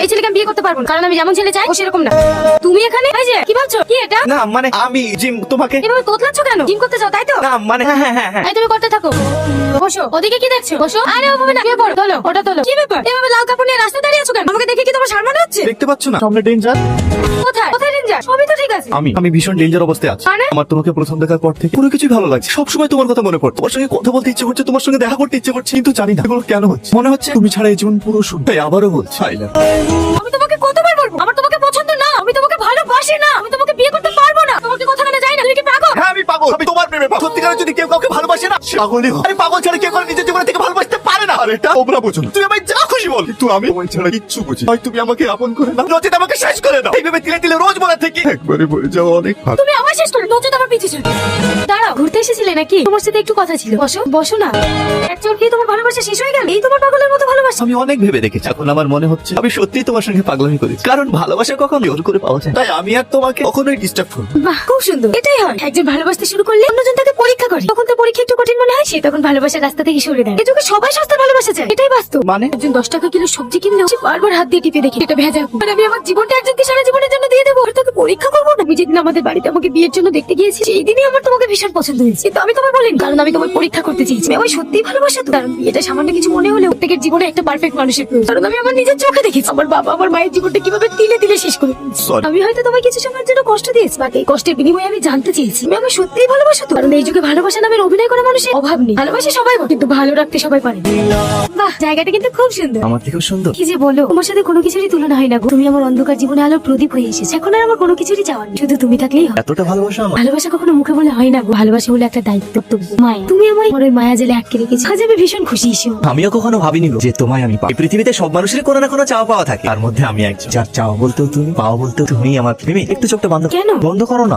এই ছেলেকে আমি বিয়ে করতে পারবো না, কারণ আমি যেমন ছেলে চাই ও সেরকম না। তুমি এখানে এই যে কি ভাবছো? কি এটা? না মানে আমি জিম তোমাকে এভাবে তোতলাচ্ছ কেন? জিম করতে চাও তাই তো? না মানে হ্যাঁ এই তুমি করতে থাকো। বসো। ওদিকে কি দেখছো? বসো। আরে ওভাবে না, শুয়ে পড়ো। তোলো, ওটা তোলো। কি ব্যাপার? এভাবে লাল কাপড় নিয়ে রাস্তায় দাঁড়িয়ে আছো কেন? আমাকে দেখে কি তোমার শরম হচ্ছে? দেখতে পাচ্ছ না সামনে ডেঞ্জার? কোথায় কোথায় ডেঞ্জার? সবই তো ঠিক আছে। আমি ভীষণ ডেঞ্জার অবস্থায় আছি। মানে? আমার তোমাকে প্রথম দেখার পর থেকে কোনো কিছুই ভালো লাগছে, সবসময় তোমার কথা মনে পড়ছে, তোমার সঙ্গে কথা বলতে ইচ্ছে করছে, তোমার সঙ্গে দেখা করতে ইচ্ছে করছে, কিন্তু জানি না এগুলো কেন হচ্ছে। মনে হচ্ছে তুমি ছাড়া এই জীবন পুরো শূন্য। তাই আবারও বলছি I love you। আমি তোমাকে কতবার বলবো আমার তোমাকে পছন্দ না, আমি তোমাকে ভালোবাসি না, আমি তোমাকে বিয়ে করতে পারবো না। তোমাকে কথা না যায় না, তুমি কি পাগল? হ্যাঁ আমি পাগল, আমি তোমার প্রেমে পাগল। সত্যিকারের যদি কেউ কাউকে ভালোবাসে না সে পাগলই হয়। আরে পাগল ছাড়া কেউ কারো নিজের জীবন থেকে ভালোবাসতে পারে না। আর এটা তোমরা বুঝো না। তুমি আমায় যা খুশি বল, কিন্তু আমি তোমায় ছাড়া কিচ্ছু বুঝি না। হয় তুমি আমাকে আপন করে নাও, নচেত আমাকে শেষ করে দাও। এইভাবে তিলে তিলে রোজ বলা থেকে একবারে বলে যাও অনেক ভালো। তুমি আমার শেষ করে নচেত আমার পিছে ছিল। দাঁড়াও, ঘুরতে এসেছিলে নাকি? তোমার সাথে একটু কথা ছিল। বসো বসো না। একচুয়াল কি তোমার ভালোবাসা শেষ হয়ে গেল? এই তোমার পাগলের মতো ভালোবাসা? আমি অনেক ভেবে দেখেছি, এখন আমার মনে হচ্ছে আমি সত্যিই তোমার সঙ্গে পাগলামি করেছি, কারণ ভালোবাসা কখন জোর করে পাওয়া যায় না। তাই আমি আর তোমাকে কখনোই ডিস্টার্ব করবো না। বাহ, খুব সুন্দর। এটাই হয়, একজন ভালোবাসতে শুরু করলে অন্যজন তাকে পরীক্ষা করে, তখন তো পরীক্ষা একটু কঠিন মনে হয়, সে তখন ভালোবাসার রাস্তা থেকে সরে দেয়। এই যুগে সবাই সস্তার ভালোবাসা চায়, এটাই বাস্তব। মানে? একজন 10 টাকা কিলো সবজি কিনলেও সে বারবার হাত দিয়ে টিপে দেখি এটা ভেজাল। আর আমি আমার জীবনটা একজনকে সারা জীবনের জন্য দিয়ে দেবো, আর তাকে পরীক্ষা করবো না? আমি যেদিন আমাদের বাড়িতে আমাকে বিয়ের জন্য দেখতে গিয়েছি, সেই দিনই আমার তোমাকে ভীষণ পছন্দ হয়েছে, কিন্তু আমি তোমায় বলিনি, কারণ আমি তোমায় পরীক্ষা করতে চেয়েছি। আমি সত্যিই ভালোবাসা তো, কারণ বিয়েটা সামান্য কিছু মনে হলেও প্রত্যেকের জীবনে একটা পারফেক্ট মানুষের প্রয়োজন। কারণ আমি আমার নিজের চোখে দেখেছি আমার বাবা আমার মায়ের জীবনটা কিভাবে তিলে তিলে শেষ করে দিয়েছে। Sorry. আমি হয়তো তোমায় কিছু সময়ের জন্য কষ্ট দিয়েছি, বাট এই কষ্টের বিনিময়ে আমি জানতে চেয়েছি আমি আমি সত্যিই ভালোবাসা তো, কারণ এই যুগে ভালোবাসা নামের অভিনয় করা মানুষের অভাব নেই। ভালোবাসে সবাই, কিন্তু ভালো রাখতে সবাই পারে। বাহ, জায়গাটা কিন্তু খুব সুন্দর। আমার থেকেও সুন্দর। কি যে বলো, তোমার সাথে কোনো কিছুরই তুলনা হয় না গো। তুমি আমার অন্ধকার জীবনে আলোর প্রদীপ হয়ে এসেছো। এখন আর আমার কোনো কিছুরই চাওয়ার নেই, শুধু তুমি থাকলেই হয়। এতটা ভালোবাসা আমার। ভালোবাসা কখনো মুখে বলে হয় না গো, ভালোবাসা হলো একটা দায়িত্ব, কর্তব্য, মায়া। তুমি আমার ওই মায়া জেলে আটকে রেখেছো, আজ আমি ভীষণ খুশি এসো। আমিও কখনো ভাবিনি গো যে তোমায় আমি পাবো। এই পৃথিবীতে সব মানুষের কোনো না কোনো চাওয়া পাওয়া থাকে, তার মধ্যে আমি একজন, যার চাওয়া বলতেও তুমি, পাওয়া বলতেও তুমি। আমার প্রেমে একটু চোখটা বন্ধ কেন? বন্ধ করো না।